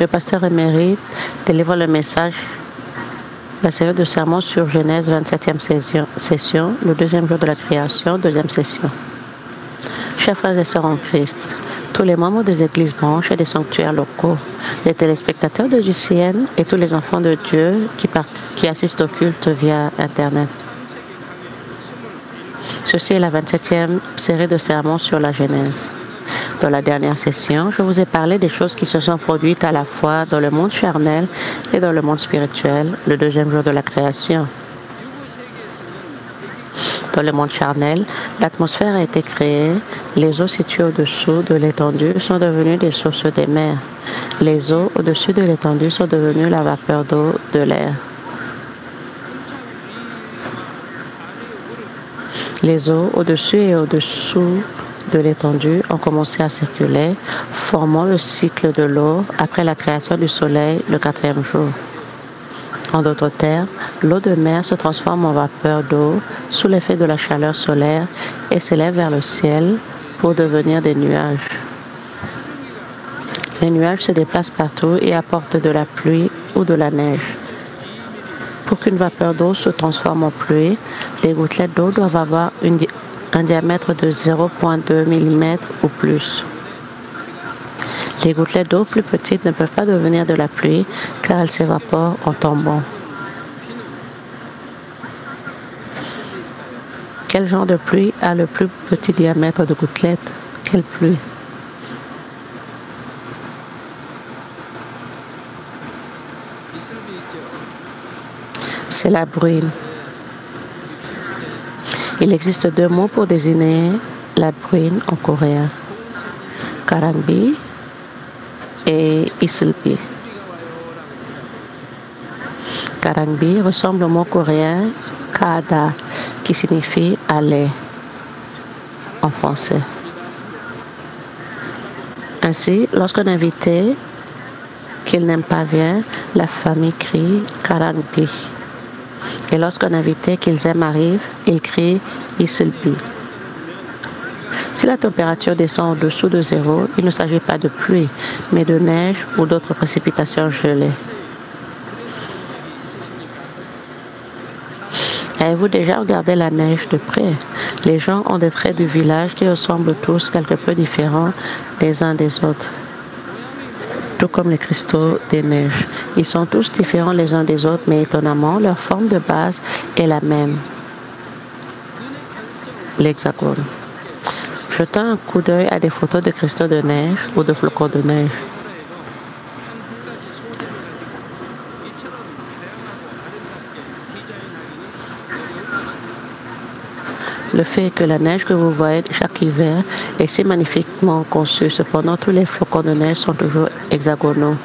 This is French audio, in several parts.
Le pasteur émérite délivre le message, la série de sermons sur Genèse, 27e session, le deuxième jour de la création, deuxième session. Chers frères et sœurs en Christ, tous les membres des églises branches et des sanctuaires locaux, les téléspectateurs de JCN et tous les enfants de Dieu qui assistent au culte via Internet. Ceci est la 27e série de sermons sur la Genèse. Dans la dernière session, je vous ai parlé des choses qui se sont produites à la fois dans le monde charnel et dans le monde spirituel, le deuxième jour de la création. Dans le monde charnel, l'atmosphère a été créée, les eaux situées au-dessous de l'étendue sont devenues des sources des mers. Les eaux au-dessus de l'étendue sont devenues la vapeur d'eau de l'air. Les eaux au-dessus et au-dessous de l'étendue ont commencé à circuler, formant le cycle de l'eau après la création du soleil le 4e jour. En d'autres termes, l'eau de mer se transforme en vapeur d'eau sous l'effet de la chaleur solaire et s'élève vers le ciel pour devenir des nuages. Les nuages se déplacent partout et apportent de la pluie ou de la neige. Pour qu'une vapeur d'eau se transforme en pluie, les gouttelettes d'eau doivent avoir un diamètre de 0,2 mm ou plus. Les gouttelettes d'eau plus petites ne peuvent pas devenir de la pluie car elles s'évaporent en tombant. Quel genre de pluie a le plus petit diamètre de gouttelettes? Quelle pluie? C'est la bruine. Il existe deux mots pour désigner la bruine en coréen. Karangbi et Isulbi. Karangbi ressemble au mot coréen Kada, qui signifie aller en français. Ainsi, lorsqu'un invité qu'il n'aime pas vient, la famille crie Karangbi. Et lorsqu'un invité qu'ils aiment arrive, ils crient Isulbi. Si la température descend au-dessous de zéro, il ne s'agit pas de pluie, mais de neige ou d'autres précipitations gelées. Avez-vous déjà regardé la neige de près? Les gens ont des traits du village qui ressemblent tous quelque peu différents les uns des autres, tout comme les cristaux des neiges. Ils sont tous différents les uns des autres, mais étonnamment, leur forme de base est la même, l'hexagone. Jetant un coup d'œil à des photos de cristaux de neige ou de flocons de neige. Le fait que la neige que vous voyez chaque hiver est si magnifiquement conçue, cependant tous les flocons de neige sont toujours hexagonaux.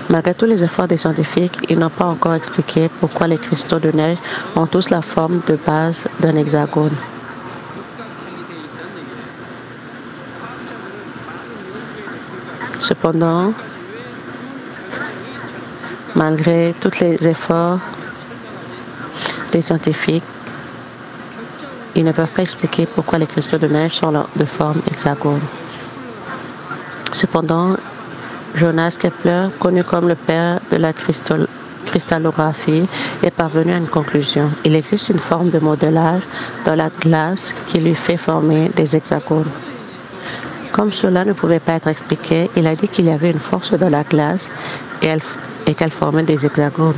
Malgré tous les efforts des scientifiques, ils n'ont pas encore expliqué pourquoi les cristaux de neige ont tous la forme de base d'un hexagone. Cependant, malgré tous les efforts des scientifiques, ils ne peuvent pas expliquer pourquoi les cristaux de neige sont de forme hexagone. Cependant, Jonas Kepler, connu comme le père de la cristallographie, est parvenu à une conclusion. Il existe une forme de modelage dans la glace qui lui fait former des hexagones. Comme cela ne pouvait pas être expliqué, il a dit qu'il y avait une force dans la glace et qu'elle formait des hexagones.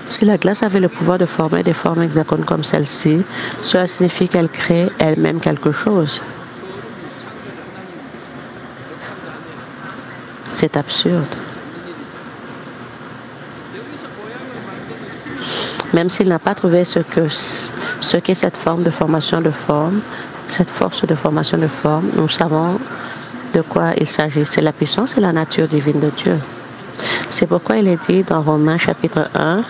Si la glace avait le pouvoir de former des formes hexagones comme celle-ci, cela signifie qu'elle crée elle-même quelque chose. C'est absurde. Même s'il n'a pas trouvé ce qu'est cette forme de formation de forme, cette force de formation de forme, nous savons de quoi il s'agit. C'est la puissance et la nature divine de Dieu. C'est pourquoi il est dit dans Romains chapitre 1,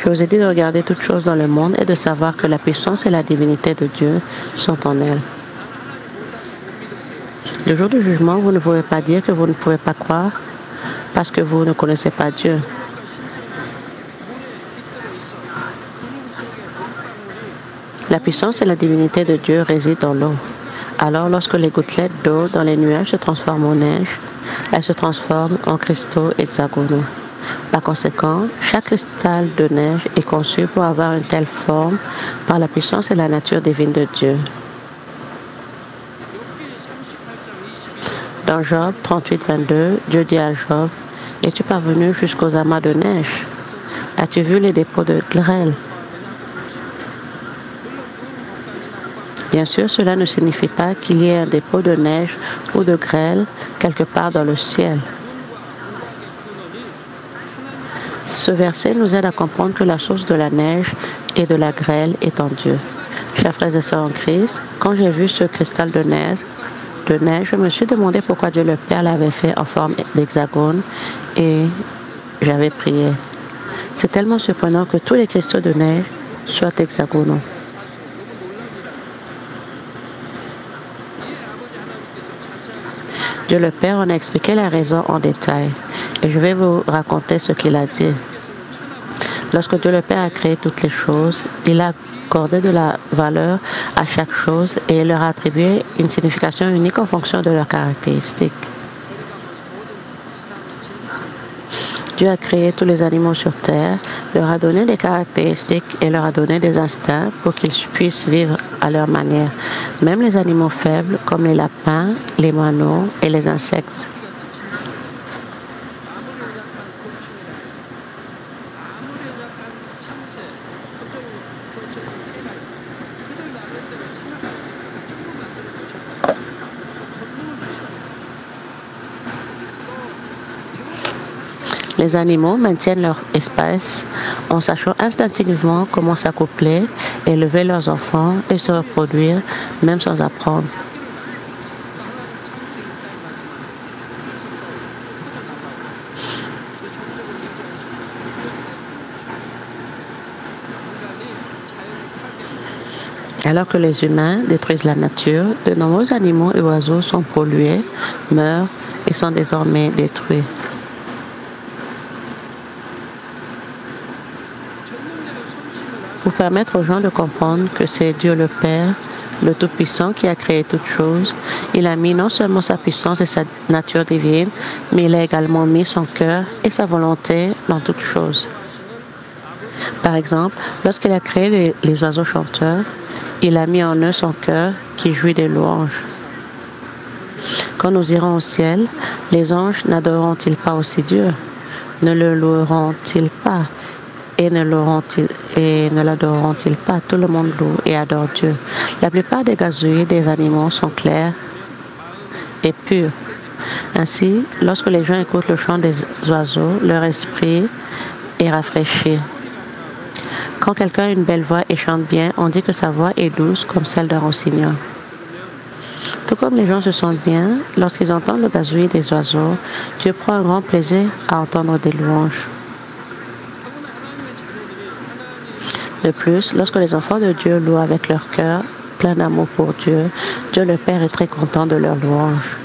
je vous ai dit de regarder toutes choses dans le monde et de savoir que la puissance et la divinité de Dieu sont en elle. Le jour du jugement, vous ne pouvez pas dire que vous ne pouvez pas croire parce que vous ne connaissez pas Dieu. La puissance et la divinité de Dieu résident dans l'eau. Alors, lorsque les gouttelettes d'eau dans les nuages se transforment en neige, elles se transforment en cristaux hexagonaux. Par conséquent, chaque cristal de neige est conçu pour avoir une telle forme par la puissance et la nature divine de Dieu. Dans Job 38, 22, Dieu dit à Job, « Es-tu parvenu jusqu'aux amas de neige? As-tu vu les dépôts de grêle ?» Bien sûr, cela ne signifie pas qu'il y ait un dépôt de neige ou de grêle quelque part dans le ciel. Ce verset nous aide à comprendre que la source de la neige et de la grêle est en Dieu. Chers frères et sœurs en Christ, quand j'ai vu ce cristal de neige, je me suis demandé pourquoi Dieu le Père l'avait fait en forme d'hexagone et j'avais prié. C'est tellement surprenant que tous les cristaux de neige soient hexagonaux. Dieu le Père en a expliqué la raison en détail et je vais vous raconter ce qu'il a dit. Lorsque Dieu le Père a créé toutes les choses, il a accordé de la valeur à chaque chose et il leur a attribué une signification unique en fonction de leurs caractéristiques. Dieu a créé tous les animaux sur terre, leur a donné des caractéristiques et leur a donné des instincts pour qu'ils puissent vivre à leur manière. Même les animaux faibles comme les lapins, les moineaux et les insectes. Les animaux maintiennent leur espèce en sachant instinctivement comment s'accoupler, élever leurs enfants et se reproduire, même sans apprendre. Alors que les humains détruisent la nature, de nombreux animaux et oiseaux sont pollués, meurent et sont désormais détruits. Pour permettre aux gens de comprendre que c'est Dieu le Père, le Tout-Puissant qui a créé toutes choses, il a mis non seulement sa puissance et sa nature divine, mais il a également mis son cœur et sa volonté dans toutes choses. Par exemple, lorsqu'il a créé les oiseaux chanteurs, il a mis en eux son cœur qui jouit des louanges. Quand nous irons au ciel, les anges n'adoreront-ils pas aussi Dieu? Ne le loueront-ils pas? Et ne l'adoreront-ils pas? Tout le monde loue et adore Dieu. La plupart des gazouillis des animaux sont clairs et purs. Ainsi, lorsque les gens écoutent le chant des oiseaux, leur esprit est rafraîchi. Quand quelqu'un a une belle voix et chante bien, on dit que sa voix est douce comme celle d'un rossignol. Tout comme les gens se sentent bien, lorsqu'ils entendent le gazouillis des oiseaux, Dieu prend un grand plaisir à entendre des louanges. De plus, lorsque les enfants de Dieu louent avec leur cœur, plein d'amour pour Dieu, Dieu le Père est très content de leurs louanges.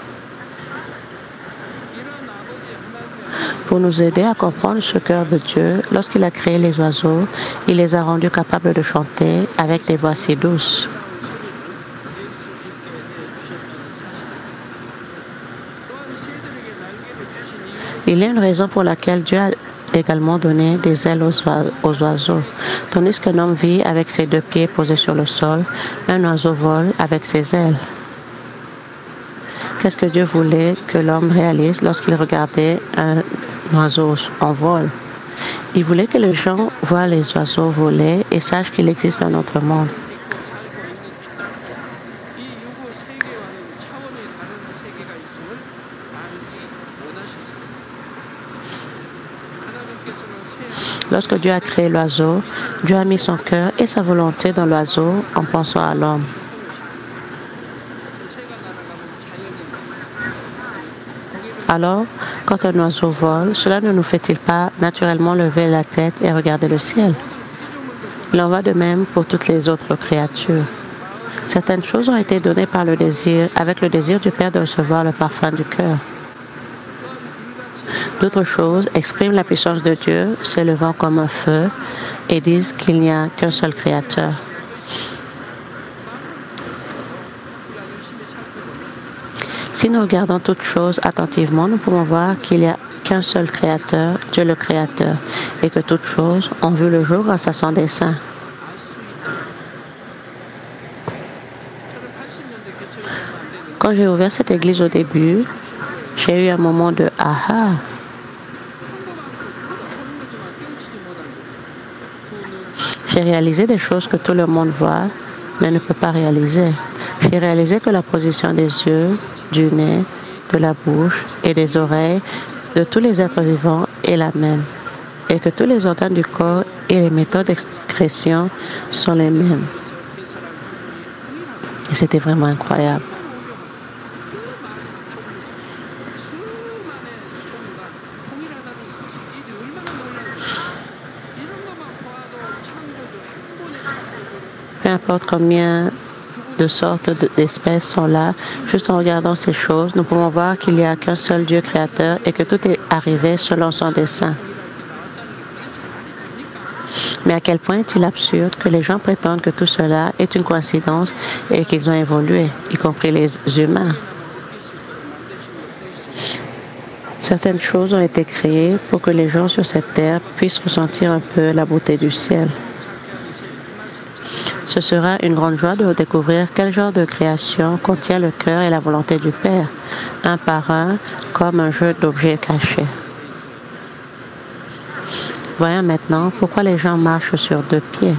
Pour nous aider à comprendre ce cœur de Dieu, lorsqu'il a créé les oiseaux, il les a rendus capables de chanter avec des voix si douces. Il y a une raison pour laquelle Dieu a également donné des ailes aux oiseaux. Tandis qu'un homme vit avec ses deux pieds posés sur le sol, un oiseau vole avec ses ailes. Qu'est-ce que Dieu voulait que l'homme réalise lorsqu'il regardait un oiseau en vol? Il voulait que les gens voient les oiseaux voler et sachent qu'il existe un autre monde. Lorsque Dieu a créé l'oiseau, Dieu a mis son cœur et sa volonté dans l'oiseau en pensant à l'homme. Alors, quand un oiseau vole, cela ne nous fait-il pas naturellement lever la tête et regarder le ciel? Il en va de même pour toutes les autres créatures. Certaines choses ont été données par le désir, avec le désir du Père de recevoir le parfum du cœur. D'autres choses expriment la puissance de Dieu, s'élevant comme un feu, et disent qu'il n'y a qu'un seul Créateur. Si nous regardons toutes choses attentivement, nous pouvons voir qu'il n'y a qu'un seul Créateur, Dieu le Créateur, et que toutes choses ont vu le jour grâce à son dessein. Quand j'ai ouvert cette église au début, j'ai eu un moment de « aha ». J'ai réalisé des choses que tout le monde voit, mais ne peut pas réaliser. J'ai réalisé que la position des yeux, du nez, de la bouche et des oreilles de tous les êtres vivants est la même, et que tous les organes du corps et les méthodes d'expression sont les mêmes. Et c'était vraiment incroyable. Peu importe combien de sortes d'espèces sont là, juste en regardant ces choses, nous pouvons voir qu'il n'y a qu'un seul Dieu créateur et que tout est arrivé selon son dessein. Mais à quel point est-il absurde que les gens prétendent que tout cela est une coïncidence et qu'ils ont évolué, y compris les humains. Certaines choses ont été créées pour que les gens sur cette terre puissent ressentir un peu la beauté du ciel. Ce sera une grande joie de découvrir quel genre de création contient le cœur et la volonté du Père, un par un, comme un jeu d'objets cachés. Voyons maintenant pourquoi les gens marchent sur deux pieds.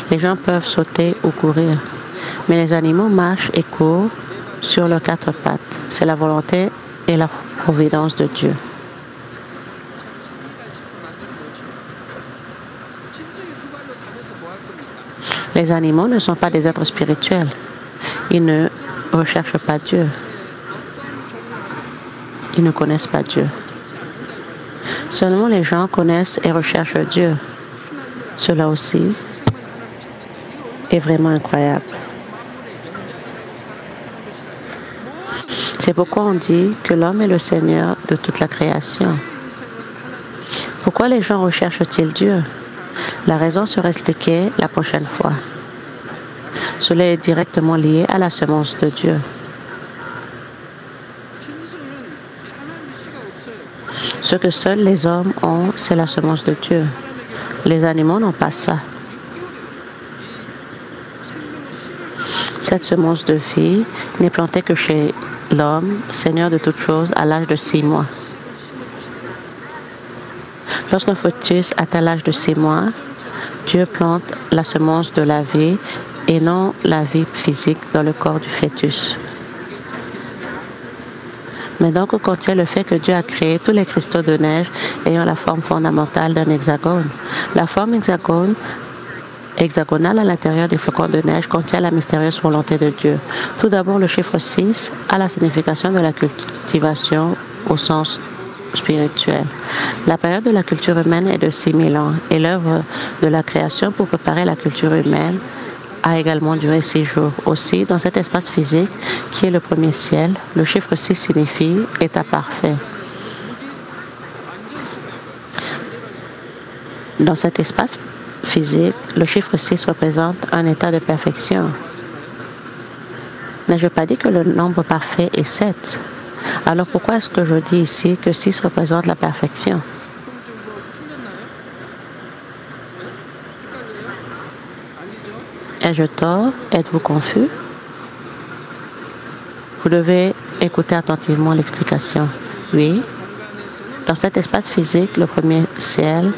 Les gens peuvent sauter ou courir, mais les animaux marchent et courent sur leurs quatre pattes. C'est la volonté et la providence de Dieu. Les animaux ne sont pas des êtres spirituels. Ils ne recherchent pas Dieu. Ils ne connaissent pas Dieu. Seulement les gens connaissent et recherchent Dieu. Cela aussi est vraiment incroyable. C'est pourquoi on dit que l'homme est le Seigneur de toute la création. Pourquoi les gens recherchent-ils Dieu? La raison sera expliquée la prochaine fois. Cela est directement lié à la semence de Dieu. Ce que seuls les hommes ont, c'est la semence de Dieu. Les animaux n'ont pas ça. Cette semence de vie n'est plantée que chez l'homme, Seigneur de toutes choses, à l'âge de 6 mois. Lorsqu'un fœtus atteint l'âge de 6 mois, Dieu plante la semence de la vie et non la vie physique dans le corps du fœtus. Mais donc, on contient le fait que Dieu a créé tous les cristaux de neige ayant la forme fondamentale d'un hexagone. La forme hexagonale à l'intérieur des flocons de neige contient la mystérieuse volonté de Dieu. Tout d'abord, le chiffre 6 a la signification de la cultivation au sens spirituel. La période de la culture humaine est de 6000 ans et l'œuvre de la création pour préparer la culture humaine a également duré 6 jours. Aussi, dans cet espace physique qui est le premier ciel, le chiffre 6 signifie état parfait. Dans cet espace physique, le chiffre 6 représente un état de perfection. N'ai-je pas dit que le nombre parfait est 7? Alors pourquoi est-ce que je dis ici que 6 représente la perfection? Ai-je tort? Êtes-vous confus? Vous devez écouter attentivement l'explication. Oui, dans cet espace physique, le premier ciel,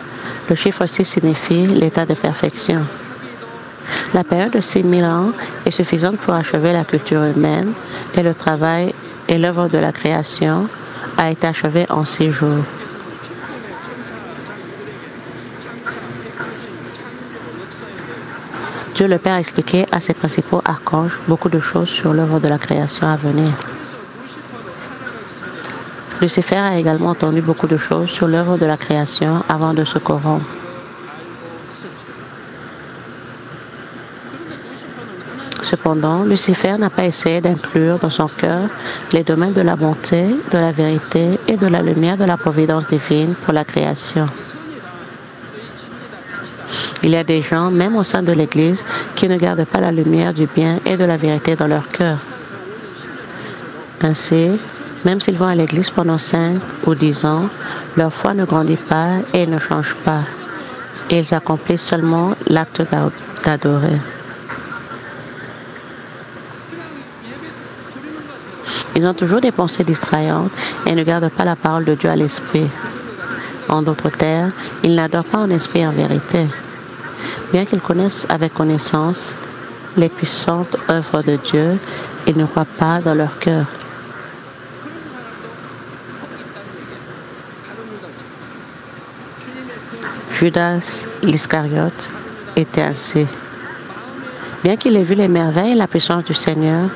le chiffre 6 signifie l'état de perfection. La période de 6000 ans est suffisante pour achever la culture humaine et le travail et l'œuvre de la création a été achevée en 6 jours. Dieu le Père a expliqué à ses principaux archanges beaucoup de choses sur l'œuvre de la création à venir. Lucifer a également entendu beaucoup de choses sur l'œuvre de la création avant de se corrompre. Cependant, Lucifer n'a pas essayé d'inclure dans son cœur les domaines de la bonté, de la vérité et de la lumière de la providence divine pour la création. Il y a des gens, même au sein de l'Église, qui ne gardent pas la lumière du bien et de la vérité dans leur cœur. Ainsi, même s'ils vont à l'église pendant 5 ou 10 ans, leur foi ne grandit pas et ne change pas. Ils accomplissent seulement l'acte d'adorer. Ils ont toujours des pensées distrayantes et ne gardent pas la parole de Dieu à l'esprit. En d'autres termes, ils n'adorent pas en esprit et en vérité. Bien qu'ils connaissent avec connaissance les puissantes œuvres de Dieu, ils ne croient pas dans leur cœur. Judas l'Iscariote était ainsi. Bien qu'il ait vu les merveilles et la puissance du Seigneur,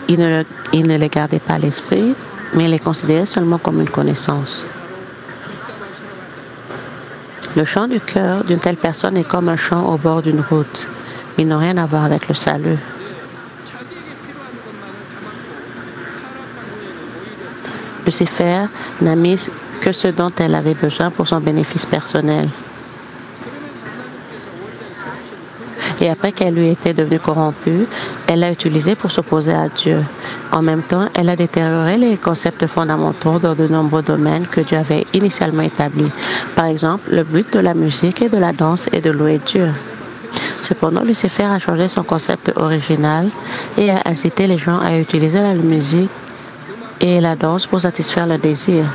il ne les gardait pas à l'esprit, mais il les considérait seulement comme une connaissance. Le chant du cœur d'une telle personne est comme un chant au bord d'une route. Ils n'ont rien à voir avec le salut. Lucifer n'a mis que ce dont elle avait besoin pour son bénéfice personnel. Et après qu'elle lui était devenue corrompue, elle l'a utilisé pour s'opposer à Dieu. En même temps, elle a détérioré les concepts fondamentaux dans de nombreux domaines que Dieu avait initialement établis. Par exemple, le but de la musique et de la danse est de louer Dieu. Cependant, Lucifer a changé son concept original et a incité les gens à utiliser la musique et la danse pour satisfaire leurs désirs.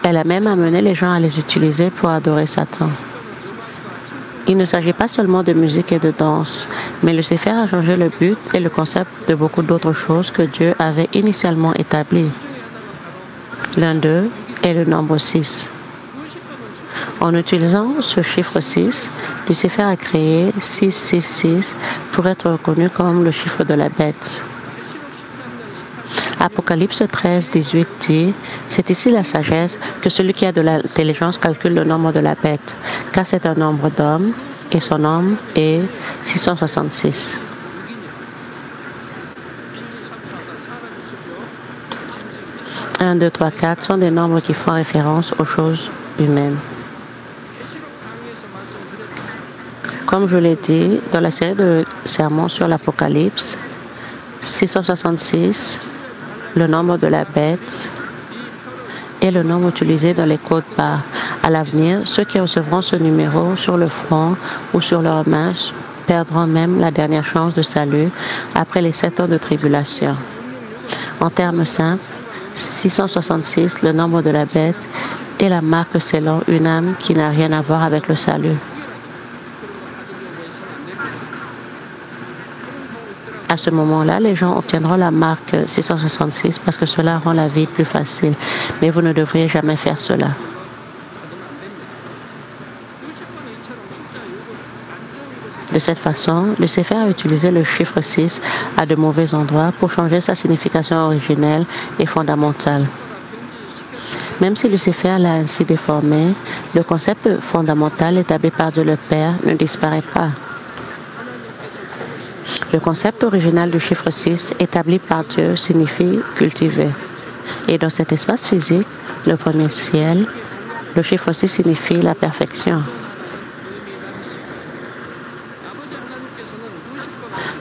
Elle a même amené les gens à les utiliser pour adorer Satan. Il ne s'agit pas seulement de musique et de danse, mais Lucifer a changé le but et le concept de beaucoup d'autres choses que Dieu avait initialement établies. L'un d'eux est le nombre 6. En utilisant ce chiffre 6, Lucifer a créé 666 pour être reconnu comme le chiffre de la bête. Apocalypse 13, 18 dit « C'est ici la sagesse que celui qui a de l'intelligence calcule le nombre de la bête, car c'est un nombre d'hommes, et son nombre est 666. » 1, 2, 3, 4 sont des nombres qui font référence aux choses humaines. Comme je l'ai dit, dans la série de sermons sur l'Apocalypse, 666, le nombre de la bête, est le nombre utilisé dans les codes barres. À l'avenir, ceux qui recevront ce numéro sur le front ou sur leur main perdront même la dernière chance de salut après les 7 ans de tribulation. En termes simples, 666, le nombre de la bête, est la marque scellant une âme qui n'a rien à voir avec le salut. À ce moment-là, les gens obtiendront la marque 666 parce que cela rend la vie plus facile. Mais vous ne devriez jamais faire cela. De cette façon, Lucifer a utilisé le chiffre 6 à de mauvais endroits pour changer sa signification originelle et fondamentale. Même si Lucifer l'a ainsi déformé, le concept fondamental établi par Dieu le Père ne disparaît pas. Le concept original du chiffre 6 établi par Dieu signifie cultiver. Et dans cet espace physique, le premier ciel, le chiffre 6 signifie la perfection.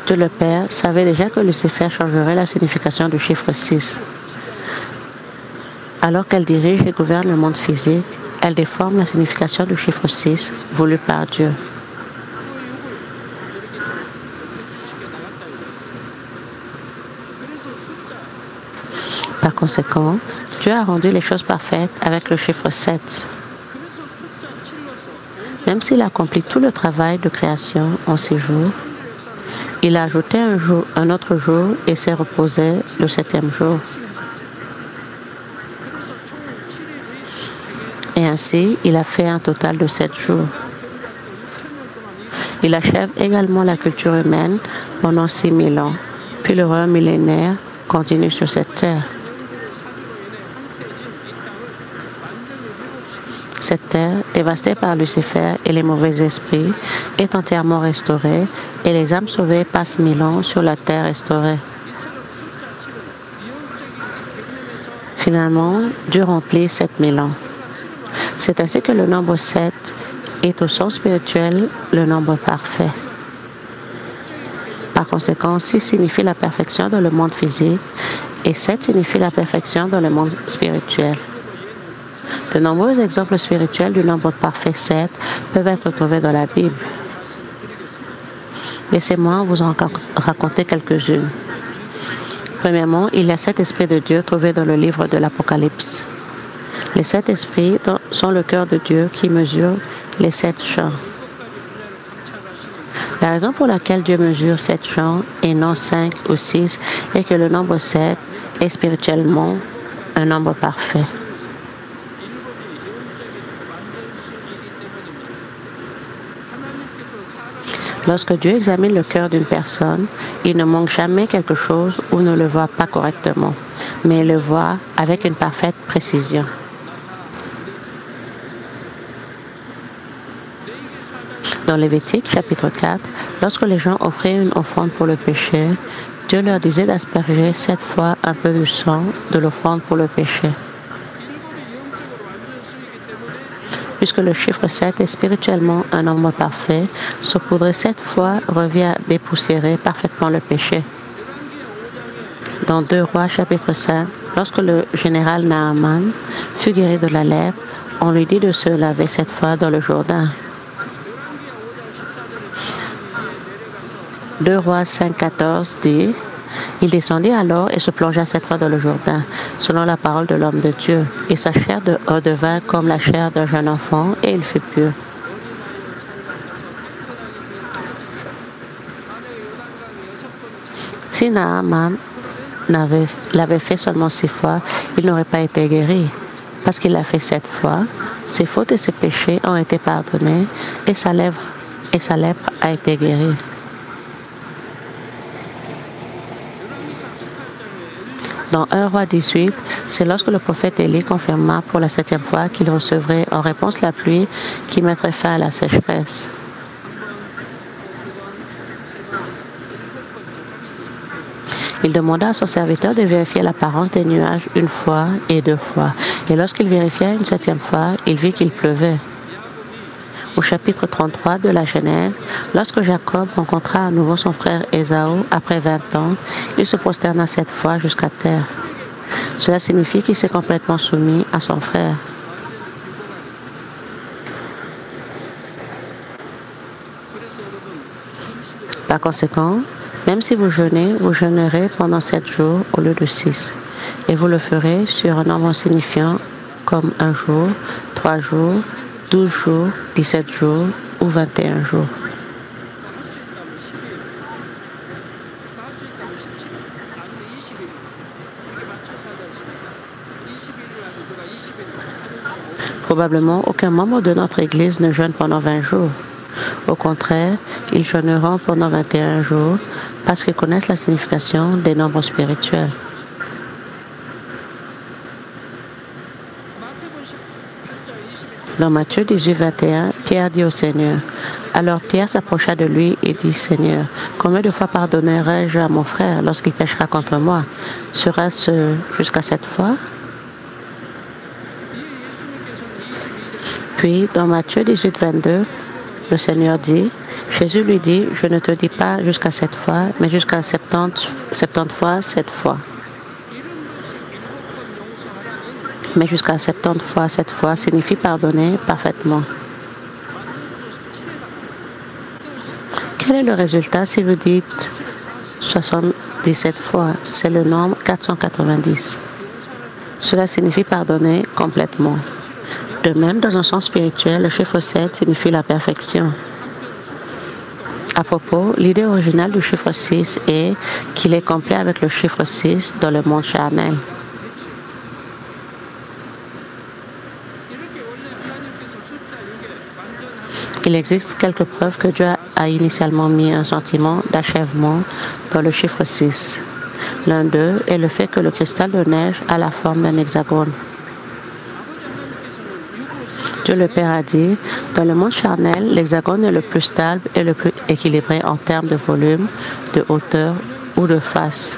Dieu le Père savait déjà que Lucifer changerait la signification du chiffre 6. Alors qu'elle dirige et gouverne le monde physique, elle déforme la signification du chiffre 6 voulu par Dieu. Par conséquent, Dieu a rendu les choses parfaites avec le chiffre 7. Même s'il a accompli tout le travail de création en 6 jours, il a ajouté un autre jour et s'est reposé le 7e jour. Et ainsi, il a fait un total de 7 jours. Il achève également la culture humaine pendant 6000 ans, puis le royaume millénaire continue sur cette terre. Cette terre, dévastée par Lucifer et les mauvais esprits, est entièrement restaurée et les âmes sauvées passent 1000 ans sur la terre restaurée. Finalement, Dieu remplit 7000 ans. C'est ainsi que le nombre 7 est au sens spirituel le nombre parfait. Par conséquent, 6 signifie la perfection dans le monde physique et 7 signifie la perfection dans le monde spirituel. De nombreux exemples spirituels du nombre parfait 7 peuvent être trouvés dans la Bible. Laissez-moi vous en raconter quelques-unes. Premièrement, il y a 7 esprits de Dieu trouvés dans le livre de l'Apocalypse. Les 7 esprits sont le cœur de Dieu qui mesure les 7 champs. La raison pour laquelle Dieu mesure 7 champs et non 5 ou 6 est que le nombre 7 est spirituellement un nombre parfait. Lorsque Dieu examine le cœur d'une personne, il ne manque jamais quelque chose ou ne le voit pas correctement, mais il le voit avec une parfaite précision. Dans Lévitique, chapitre 4, lorsque les gens offraient une offrande pour le péché, Dieu leur disait d'asperger 7 fois un peu du sang de l'offrande pour le péché. Puisque le chiffre 7 est spirituellement un nombre parfait, saupoudrer 7 fois revient à dépoussiérer parfaitement le péché. Dans 2 Rois, chapitre 5, lorsque le général Naaman fut guéri de la lèpre, on lui dit de se laver 7 fois dans le Jourdain. 2 Rois 5, 14 dit: il descendit alors et se plongea 7 fois dans le Jourdain, selon la parole de l'homme de Dieu. Et sa chair redevint comme la chair d'un jeune enfant, et il fut pur. Si Naaman l'avait fait seulement 6 fois, il n'aurait pas été guéri. Parce qu'il l'a fait 7 fois, ses fautes et ses péchés ont été pardonnés, et sa lèpre a été guérie. Dans 1 Roi 18, c'est lorsque le prophète Élie confirma pour la 7e fois qu'il recevrait en réponse la pluie qui mettrait fin à la sécheresse. Il demanda à son serviteur de vérifier l'apparence des nuages 1 fois et 2 fois. Et lorsqu'il vérifia une 7e fois, il vit qu'il pleuvait. Au chapitre 33 de la Genèse, lorsque Jacob rencontra à nouveau son frère Ésaü après 20 ans, il se prosterna 7 fois jusqu'à terre. Cela signifie qu'il s'est complètement soumis à son frère. Par conséquent, même si vous jeûnez, vous jeûnerez pendant 7 jours au lieu de 6. Et vous le ferez sur un nombre signifiant comme 1 jour, 3 jours, 12 jours, 17 jours ou 21 jours. Probablement, aucun membre de notre Église ne jeûne pendant 20 jours. Au contraire, ils jeûneront pendant 21 jours parce qu'ils connaissent la signification des nombres spirituels. Dans Matthieu 18, 21, Pierre dit au Seigneur. Alors Pierre s'approcha de lui et dit: Seigneur, combien de fois pardonnerai-je à mon frère lorsqu'il péchera contre moi? Sera-ce jusqu'à 7 fois? Puis, dans Matthieu 18, 22, le Seigneur dit, Jésus lui dit: je ne te dis pas jusqu'à 7 fois, mais jusqu'à 70 fois 7 fois. Mais jusqu'à 70 fois 7 fois signifie pardonner parfaitement. Quel est le résultat si vous dites 77 fois? C'est le nombre 490. Cela signifie pardonner complètement. De même, dans un sens spirituel, le chiffre 7 signifie la perfection. À propos, l'idée originale du chiffre 6 est qu'il est complet avec le chiffre 6 dans le monde charnel. Il existe quelques preuves que Dieu a initialement mis un sentiment d'achèvement dans le chiffre 6. L'un d'eux est le fait que le cristal de neige a la forme d'un hexagone. Dieu le Père a dit, dans le monde charnel, l'hexagone est le plus stable et le plus équilibré en termes de volume, de hauteur ou de face.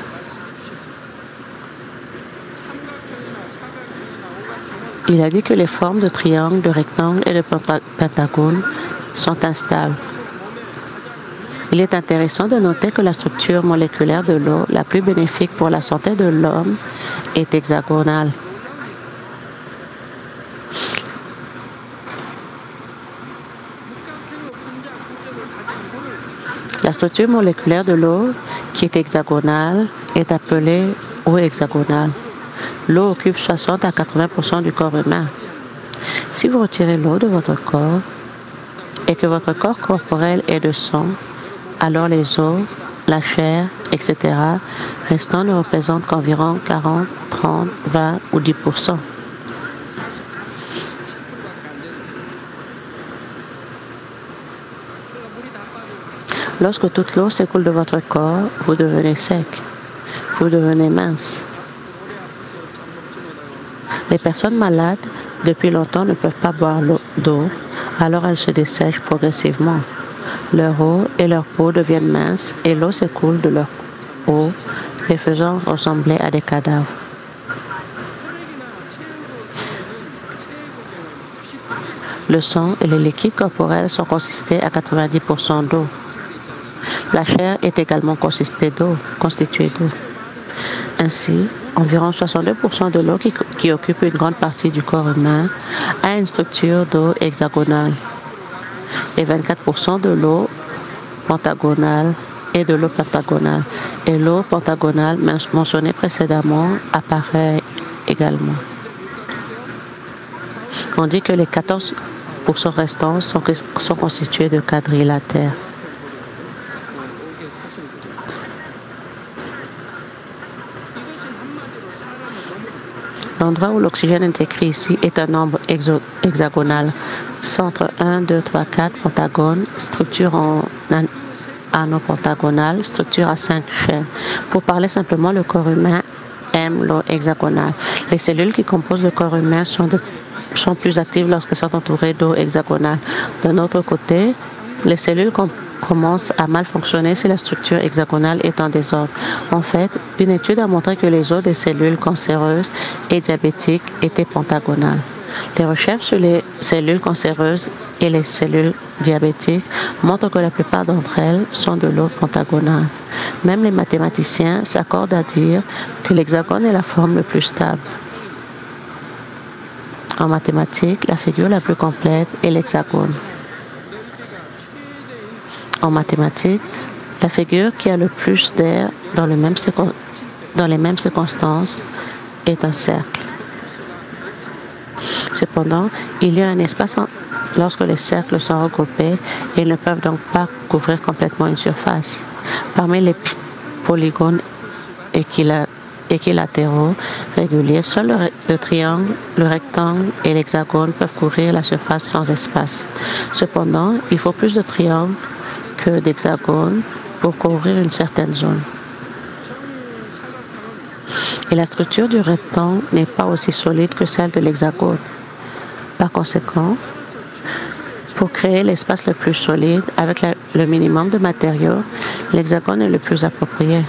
Il a dit que les formes de triangle, de rectangle et de pentagone sont instables. Il est intéressant de noter que la structure moléculaire de l'eau la plus bénéfique pour la santé de l'homme est hexagonale. La structure moléculaire de l'eau qui est hexagonale est appelée eau hexagonale. L'eau occupe 60 à 80% du corps humain. Si vous retirez l'eau de votre corps et que votre corps corporel est de sang, alors les os, la chair, etc. restants ne représentent qu'environ 40, 30, 20 ou 10%. Lorsque toute l'eau s'écoule de votre corps, vous devenez sec, vous devenez mince. Les personnes malades, depuis longtemps, ne peuvent pas boire d'eau, alors elles se dessèchent progressivement. Leur eau et leur peau deviennent minces et l'eau s'écoule de leur eau, les faisant ressembler à des cadavres. Le sang et les liquides corporels sont constitués à 90% d'eau. La chair est également constituée d'eau. Ainsi, environ 62% de l'eau qui occupe une grande partie du corps humain a une structure d'eau hexagonale et 24% de l'eau pentagonale et de l'eau pentagonale. Et l'eau pentagonale mentionnée précédemment apparaît également. On dit que les 14% restants sont constitués de quadrilatères. L'endroit où l'oxygène est écrit ici est un nombre hexagonal. Centre 1, 2, 3, 4, pentagone, structure en anneau pentagonal, structure à 5 chaînes. Pour parler simplement, le corps humain aime l'eau hexagonale. Les cellules qui composent le corps humain sont plus actives lorsqu'elles sont entourées d'eau hexagonale. D'un autre côté, les cellules commencent à mal fonctionner si la structure hexagonale est en désordre. En fait, une étude a montré que les os des cellules cancéreuses et diabétiques étaient pentagonales. Les recherches sur les cellules cancéreuses et les cellules diabétiques montrent que la plupart d'entre elles sont de l'eau pentagonale. Même les mathématiciens s'accordent à dire que l'hexagone est la forme la plus stable. En mathématiques, la figure la plus complète est l'hexagone. En mathématiques, la figure qui a le plus d'air dans les mêmes circonstances est un cercle. Cependant, il y a un espace lorsque les cercles sont regroupés et ils ne peuvent donc pas couvrir complètement une surface. Parmi les polygones équilatéraux réguliers, seuls le triangle, le rectangle et l'hexagone peuvent couvrir la surface sans espace. Cependant, il faut plus de triangles que d'hexagones pour couvrir une certaine zone. Et la structure du rectangle n'est pas aussi solide que celle de l'hexagone. Par conséquent, pour créer l'espace le plus solide avec le minimum de matériaux, l'hexagone est le plus approprié.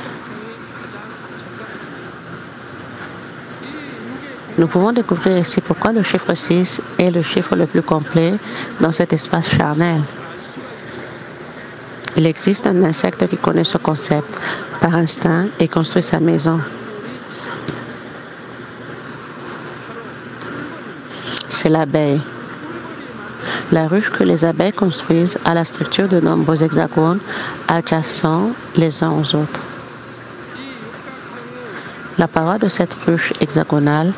Nous pouvons découvrir ici pourquoi le chiffre 6 est le chiffre le plus complet dans cet espace charnel. Il existe un insecte qui connaît ce concept par instinct et construit sa maison. C'est l'abeille. La ruche que les abeilles construisent a la structure de nombreux hexagones adjacents les uns aux autres. La paroi de cette ruche hexagonale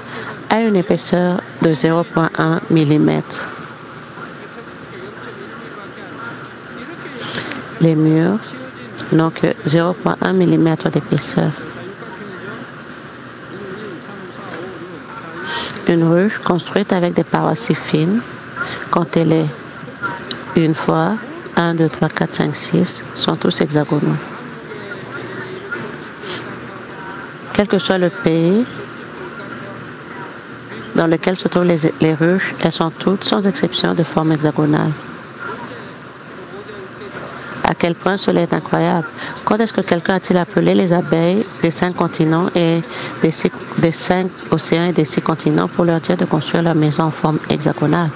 a une épaisseur de 0,1 mm. Les murs n'ont que 0,1 mm d'épaisseur. Une ruche construite avec des parois si fines, quand elle est une fois, 1, 2, 3, 4, 5, 6, sont tous hexagonaux. Quel que soit le pays dans lequel se trouvent les ruches, elles sont toutes, sans exception, de forme hexagonale. À quel point cela est incroyable. Quand est-ce que quelqu'un a-t-il appelé les abeilles des 5 continents et des 5 océans et des 6 continents pour leur dire de construire leur maison en forme hexagonale?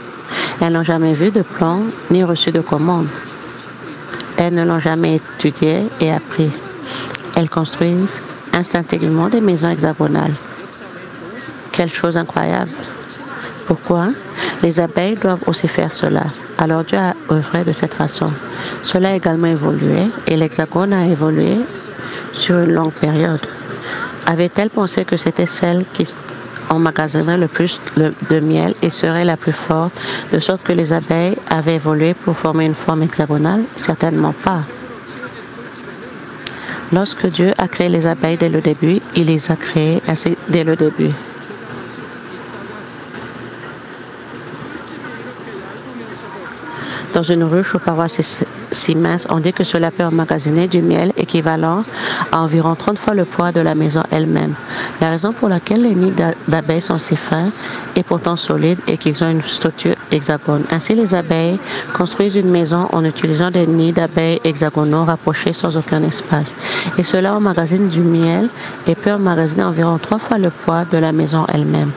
Elles n'ont jamais vu de plan ni reçu de commande. Elles ne l'ont jamais étudié et appris. Elles construisent instinctivement des maisons hexagonales. Quelle chose incroyable! Pourquoi? Les abeilles doivent aussi faire cela. Alors Dieu a œuvré de cette façon. Cela a également évolué et l'hexagone a évolué sur une longue période. Avait-elle pensé que c'était celle qui emmagasinerait le plus de miel et serait la plus forte, de sorte que les abeilles avaient évolué pour former une forme hexagonale? Certainement pas. Lorsque Dieu a créé les abeilles dès le début, il les a créées ainsi dès le début. Dans une ruche aux parois si minces, on dit que cela peut emmagasiner du miel équivalent à environ 30 fois le poids de la maison elle-même. La raison pour laquelle les nids d'abeilles sont si fins et pourtant solides est qu'ils ont une structure hexagone. Ainsi, les abeilles construisent une maison en utilisant des nids d'abeilles hexagonaux rapprochés sans aucun espace. Et cela emmagasine du miel et peut emmagasiner environ 3 fois le poids de la maison elle-même.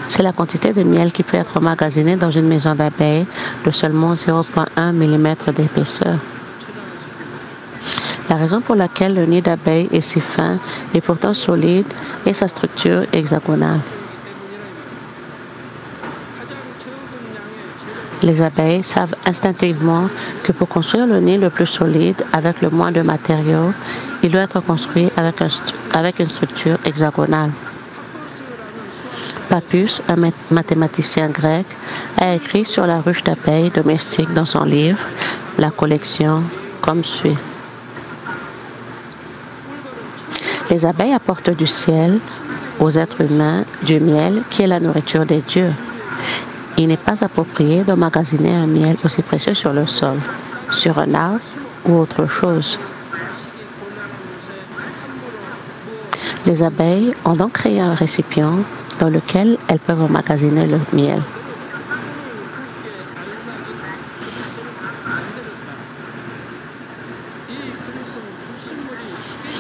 C'est la quantité de miel qui peut être emmagasinée dans une maison d'abeilles de seulement 0,1 mm d'épaisseur. La raison pour laquelle le nid d'abeille est si fin et pourtant solide est sa structure hexagonale. Les abeilles savent instinctivement que pour construire le nid le plus solide avec le moins de matériaux, il doit être construit avec une structure hexagonale. Pappus, un mathématicien grec, a écrit sur la ruche d'abeilles domestiques dans son livre « La collection » comme suit. Les abeilles apportent du ciel aux êtres humains du miel qui est la nourriture des dieux. Il n'est pas approprié d'emmagasiner un miel aussi précieux sur le sol, sur un arbre ou autre chose. Les abeilles ont donc créé un récipient dans lequel elles peuvent emmagasiner le miel.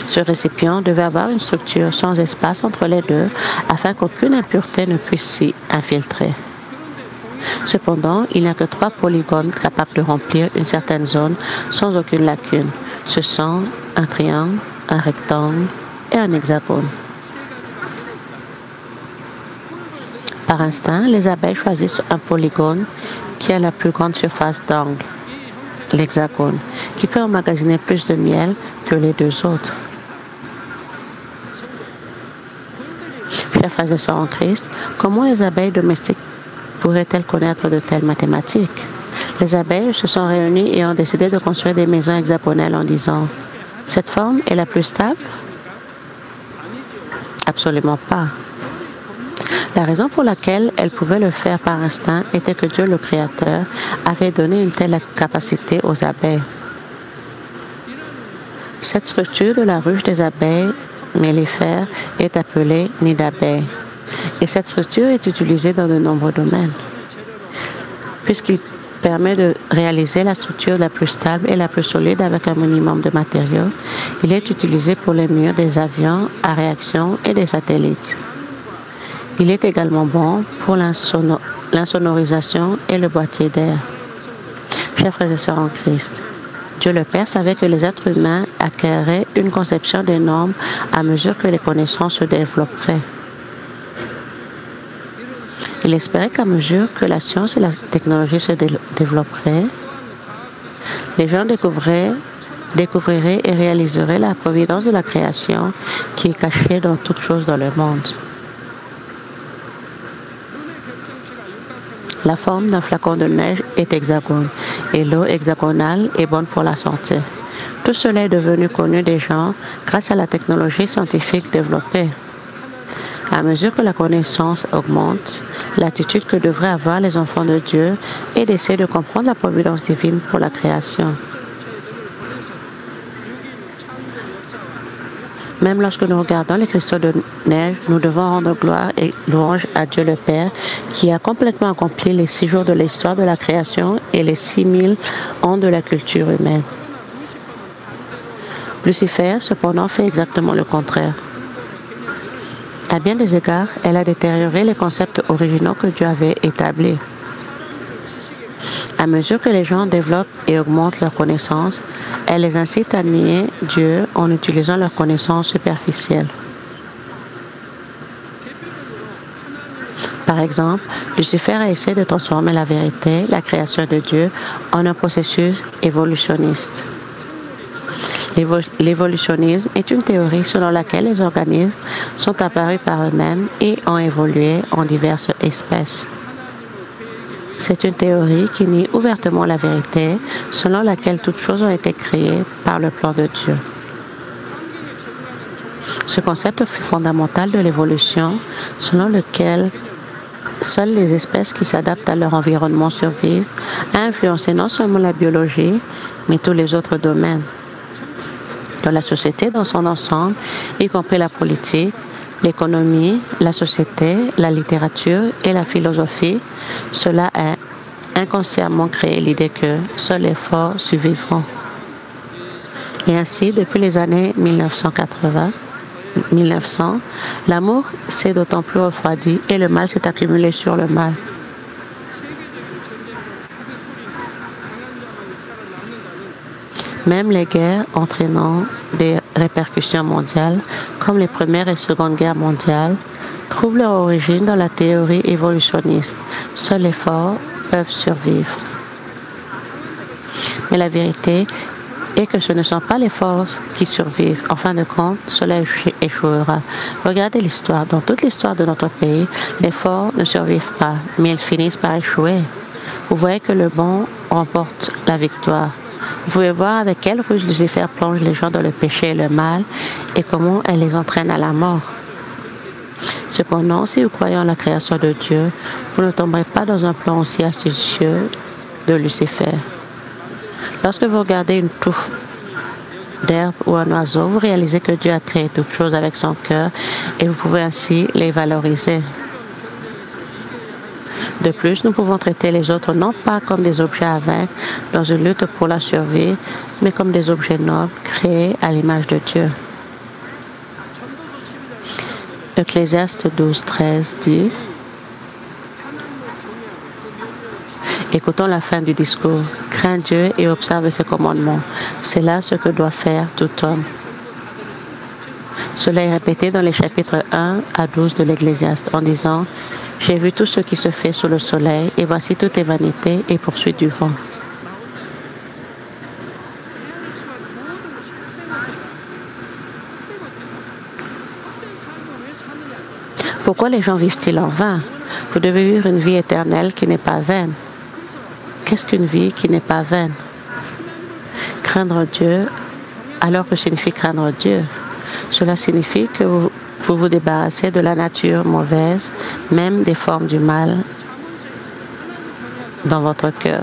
Ce récipient devait avoir une structure sans espace entre les deux afin qu'aucune impureté ne puisse s'y infiltrer. Cependant, il n'y a que 3 polygones capables de remplir une certaine zone sans aucune lacune. Ce sont un triangle, un rectangle et un hexagone. Par instinct, les abeilles choisissent un polygone qui a la plus grande surface d'angle, l'hexagone, qui peut emmagasiner plus de miel que les 2 autres. Chers frères et sœurs en Christ, comment les abeilles domestiques pourraient-elles connaître de telles mathématiques? Les abeilles se sont réunies et ont décidé de construire des maisons hexagonales en disant « Cette forme est la plus stable ?» Absolument pas. La raison pour laquelle elles pouvaient le faire par instinct était que Dieu le Créateur avait donné une telle capacité aux abeilles. Cette structure de la ruche des abeilles mellifères est appelée nid d'abeilles. Et cette structure est utilisée dans de nombreux domaines, puisqu'il permet de réaliser la structure la plus stable et la plus solide avec un minimum de matériaux. Il est utilisé pour les murs des avions à réaction et des satellites. Il est également bon pour l'insonorisation et le boîtier d'air. Chers frères et sœurs en Christ, Dieu le Père savait que les êtres humains acquerraient une conception des normes à mesure que les connaissances se développeraient. Il espérait qu'à mesure que la science et la technologie se développeraient, les gens découvriraient et réaliseraient la providence de la création qui est cachée dans toute chose dans le monde. La forme d'un flacon de neige est hexagone et l'eau hexagonale est bonne pour la santé. Tout cela est devenu connu des gens grâce à la technologie scientifique développée. À mesure que la connaissance augmente, l'attitude que devraient avoir les enfants de Dieu est d'essayer de comprendre la providence divine pour la création. Même lorsque nous regardons les cristaux de neige, nous devons rendre gloire et louange à Dieu le Père qui a complètement accompli les 6 jours de l'histoire de la création et les 6000 ans de la culture humaine. Lucifer, cependant, fait exactement le contraire. À bien des égards, elle a détérioré les concepts originaux que Dieu avait établis. À mesure que les gens développent et augmentent leurs connaissances, elles les incitent à nier Dieu en utilisant leurs connaissances superficielles. Par exemple, Lucifer a essayé de transformer la vérité, la création de Dieu, en un processus évolutionniste. L'évolutionnisme est une théorie selon laquelle les organismes sont apparus par eux-mêmes et ont évolué en diverses espèces. C'est une théorie qui nie ouvertement la vérité, selon laquelle toutes choses ont été créées par le plan de Dieu. Ce concept fondamental de l'évolution, selon lequel seules les espèces qui s'adaptent à leur environnement survivent, a influencé non seulement la biologie, mais tous les autres domaines. Dans la société dans son ensemble, y compris la politique, l'économie, la société, la littérature et la philosophie, cela a inconsciemment créé l'idée que seuls les forts survivront. Et ainsi, depuis les années 1900, l'amour s'est d'autant plus refroidi et le mal s'est accumulé sur le mal. Même les guerres entraînant des répercussions mondiales, comme les Premières et Secondes Guerres mondiales, trouvent leur origine dans la théorie évolutionniste. Seuls les forts peuvent survivre. Mais la vérité est que ce ne sont pas les forces qui survivent. En fin de compte, cela échouera. Regardez l'histoire. Dans toute l'histoire de notre pays, les forts ne survivent pas, mais ils finissent par échouer. Vous voyez que le bon remporte la victoire. Vous pouvez voir avec quelle ruse Lucifer plonge les gens dans le péché et le mal et comment elle les entraîne à la mort. Cependant, si vous croyez en la création de Dieu, vous ne tomberez pas dans un plan aussi astucieux de Lucifer. Lorsque vous regardez une touffe d'herbe ou un oiseau, vous réalisez que Dieu a créé toutes choses avec son cœur et vous pouvez ainsi les valoriser. De plus, nous pouvons traiter les autres non pas comme des objets à vaincre dans une lutte pour la survie, mais comme des objets nobles créés à l'image de Dieu. Ecclésiaste 12:13 dit: écoutons la fin du discours. Crains Dieu et observe ses commandements. C'est là ce que doit faire tout homme. Cela est répété dans les chapitres 1 à 12 de l'Ecclésiaste en disant: j'ai vu tout ce qui se fait sous le soleil, et voici tout est vanité et poursuite du vent. Pourquoi les gens vivent-ils en vain? Vous devez vivre une vie éternelle qui n'est pas vaine. Qu'est-ce qu'une vie qui n'est pas vaine? Craindre Dieu, alors que signifie craindre Dieu? Cela signifie que vous vous débarrassez de la nature mauvaise, même des formes du mal dans votre cœur.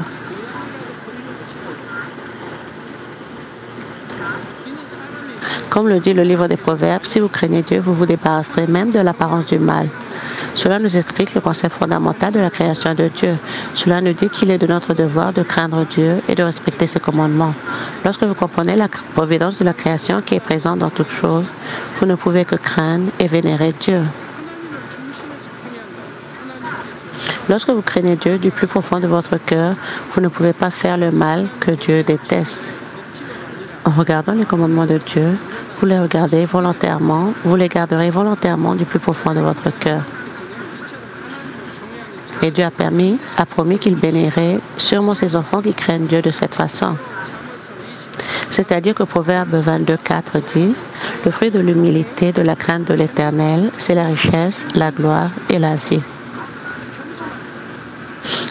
Comme le dit le livre des Proverbes, si vous craignez Dieu, vous vous débarrasserez même de l'apparence du mal. Cela nous explique le concept fondamental de la création de Dieu. Cela nous dit qu'il est de notre devoir de craindre Dieu et de respecter ses commandements. Lorsque vous comprenez la providence de la création qui est présente dans toutes choses, vous ne pouvez que craindre et vénérer Dieu. Lorsque vous craignez Dieu du plus profond de votre cœur, vous ne pouvez pas faire le mal que Dieu déteste. En regardant les commandements de Dieu, vous les regardez volontairement, vous les garderez volontairement du plus profond de votre cœur. Et Dieu a promis qu'il bénirait sûrement ses enfants qui craignent Dieu de cette façon. C'est-à-dire que Proverbe 22:4 dit: le fruit de l'humilité, de la crainte de l'Éternel, c'est la richesse, la gloire et la vie.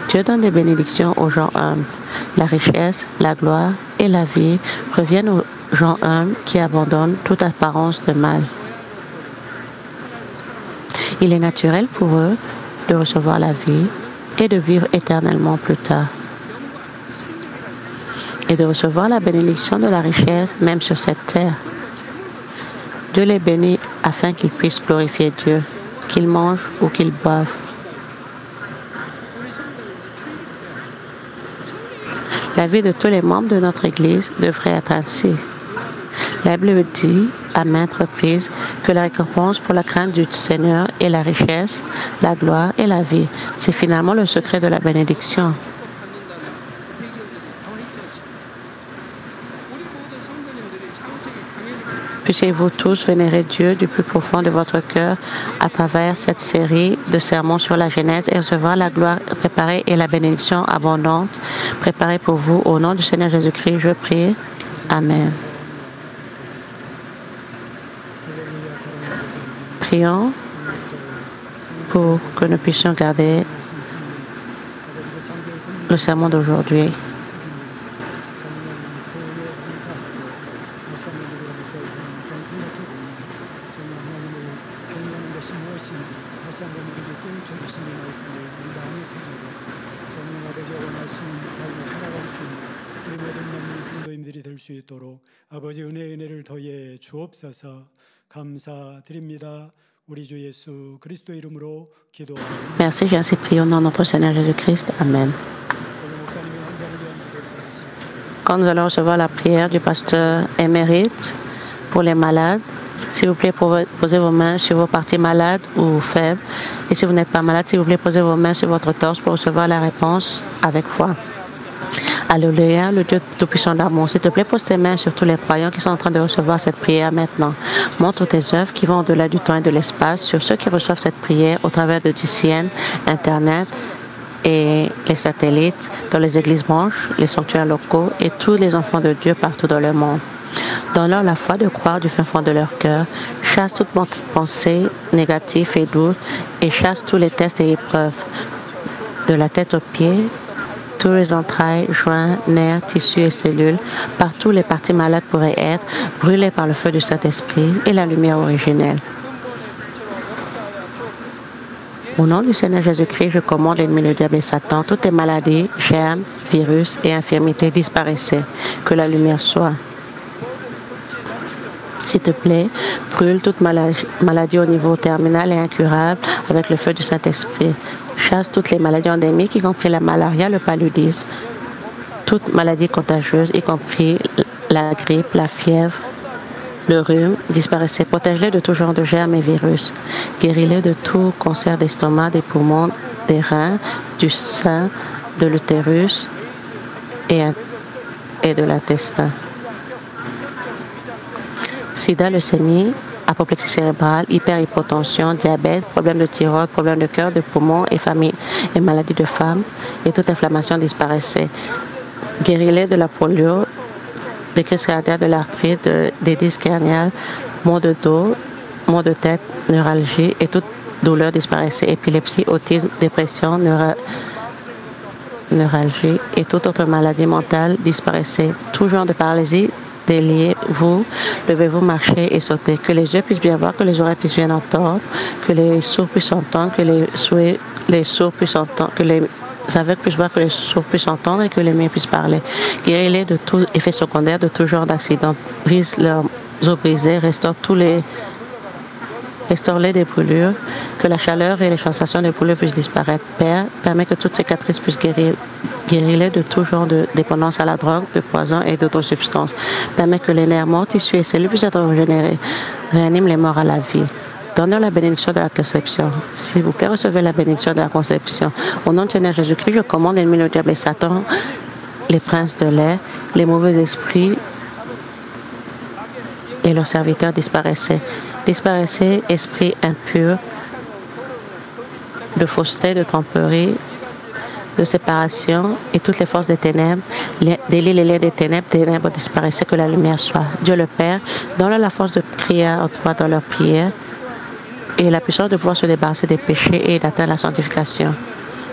Dieu donne des bénédictions aux gens humbles. La richesse, la gloire et la vie reviennent aux gens humbles qui abandonnent toute apparence de mal. Il est naturel pour eux de recevoir la vie et de vivre éternellement plus tard. Et de recevoir la bénédiction de la richesse même sur cette terre. Dieu les bénit afin qu'ils puissent glorifier Dieu, qu'ils mangent ou qu'ils boivent. La vie de tous les membres de notre Église devrait être ainsi. La Bible dit à maintes reprises que la récompense pour la crainte du Seigneur est la richesse, la gloire et la vie. C'est finalement le secret de la bénédiction. Puissiez-vous tous vénérer Dieu du plus profond de votre cœur à travers cette série de sermons sur la Genèse et recevoir la gloire préparée et la bénédiction abondante préparée pour vous. Au nom du Seigneur Jésus-Christ, je prie. Amen. Prions pour que nous puissions garder le sermon d'aujourd'hui. Merci, j'ai ainsi prié au nom de notre Seigneur Jésus-Christ. Amen. Quand nous allons recevoir la prière du pasteur émérite pour les malades, s'il vous plaît, posez vos mains sur vos parties malades ou faibles. Et si vous n'êtes pas malade, s'il vous plaît, posez vos mains sur votre torse pour recevoir la réponse avec foi. Alléluia, le Dieu Tout-Puissant d'amour, s'il te plaît, pose tes mains sur tous les croyants qui sont en train de recevoir cette prière maintenant. Montre tes œuvres qui vont au-delà du temps et de l'espace sur ceux qui reçoivent cette prière au travers de DCN, Internet et les satellites, dans les églises branches, les sanctuaires locaux et tous les enfants de Dieu partout dans le monde. Donne-leur la foi de croire du fin fond de leur cœur. Chasse toute pensée négative et douce et chasse tous les tests et épreuves. De la tête aux pieds, tous les entrailles, joints, nerfs, tissus et cellules, partout les parties malades pourraient être brûlées par le feu du Saint-Esprit et la lumière originelle. Au nom du Seigneur Jésus-Christ, je commande l'ennemi, le diable et Satan, toutes les maladies, germes, virus et infirmités disparaissaient. Que la lumière soit. S'il te plaît, brûle toute maladie au niveau terminal et incurable avec le feu du Saint-Esprit. Chasse toutes les maladies endémiques, y compris la malaria, le paludisme, toute maladie contagieuse, y compris la grippe, la fièvre, le rhume, disparaissez. Protège-les de tout genre de germes et virus. Guéris-les de tout cancer d'estomac, des poumons, des reins, du sein, de l'utérus et de l'intestin. Sida, leucémie, apoplexie cérébrale, hyperhypotension, diabète, problème de thyroïde, problème de cœur, de poumons et maladies de femmes et toute inflammation disparaissait. Guéris-les de la polio, des crises cardiaques, de l'arthrite, des disques herniales, maux de dos, maux de tête, neuralgie et toute douleur disparaissait. Épilepsie, autisme, dépression, neuralgie et toute autre maladie mentale disparaissait. Tout genre de paralysie, déliez-vous, levez-vous, marchez et sautez. Que les yeux puissent bien voir, que les oreilles puissent bien entendre, que les sourds puissent entendre, que les sourds puissent entendre, que les aveugles puissent voir, que les sourds puissent entendre et que les muets puissent parler. Guéris-les de tout effet secondaire, de tout genre d'accident. Brise leurs os brisés, restaure-les des brûlures, que la chaleur et les sensations des brûlures puissent disparaître. Père, permets que toutes cicatrices puissent guérir. Guéris-les de tout genre de dépendance à la drogue, de poison et d'autres substances. Permets que les nerfs morts, tissus et cellules puissent être régénérés. Réanime les morts à la vie. Donne-leur la bénédiction de la conception. S'il vous plaît, recevez la bénédiction de la conception. Au nom de Seigneur Jésus-Christ, je commande l'ennemi, le diable et Satan, les princes de l'air, les mauvais esprits et leurs serviteurs disparaissaient. Disparaissez, esprits impurs, de fausseté, de tromperie, de séparation et toutes les forces des ténèbres, délie les liens des ténèbres disparaissaient, que la lumière soit. Dieu le Père, donne-leur la force de crier à haute voix dans leur prière et la puissance de pouvoir se débarrasser des péchés et d'atteindre la sanctification.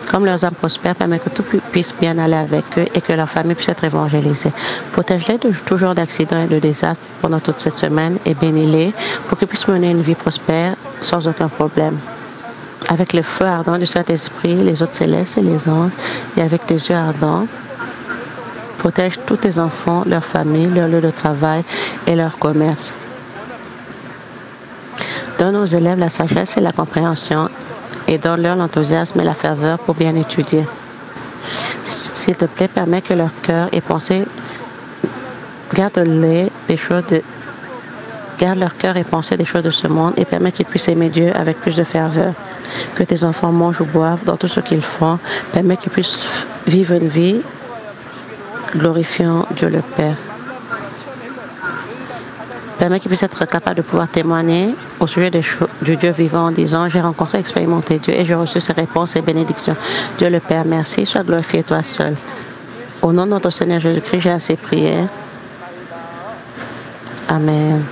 Comme leurs âmes prospèrent, permet que tout puisse bien aller avec eux et que leur famille puisse être évangélisée. Protège-les de tout genre d'accidents et de désastres pendant toute cette semaine et bénis-les pour qu'ils puissent mener une vie prospère sans aucun problème. Avec le feu ardent du Saint-Esprit, les hôtes célestes et les anges, et avec tes yeux ardents, protège tous tes enfants, leurs familles, leur lieu de travail et leur commerce. Donne aux élèves la sagesse et la compréhension et donne-leur l'enthousiasme et la ferveur pour bien étudier. S'il te plaît, permets que leur cœur et pensée, garde leur cœur et pensée des choses de ce monde et permets qu'ils puissent aimer Dieu avec plus de ferveur. Que tes enfants mangent ou boivent dans tout ce qu'ils font. Permets qu'ils puissent vivre une vie glorifiant Dieu le Père. Permets qu'il puisse être capable de pouvoir témoigner au sujet du Dieu vivant en disant, j'ai rencontré, expérimenté Dieu et j'ai reçu ses réponses et bénédictions. Dieu le Père, merci, sois glorifié toi seul. Au nom de notre Seigneur Jésus-Christ, j'ai assez prié. Amen.